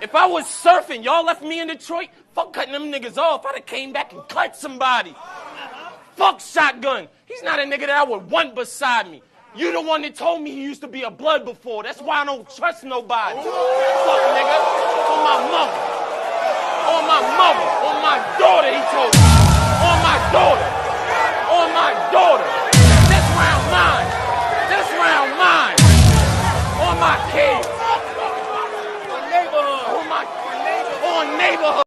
If I was surfing, y'all left me in Detroit, fuck cutting them niggas off. I'd have came back and cut somebody. Fuck Shotgun. He's not a nigga that I would want beside me. You the one that told me he used to be a blood before. That's why I don't trust nobody. Fuck, nigga. On my mother. On my mother. On my daughter, he told me. On my daughter.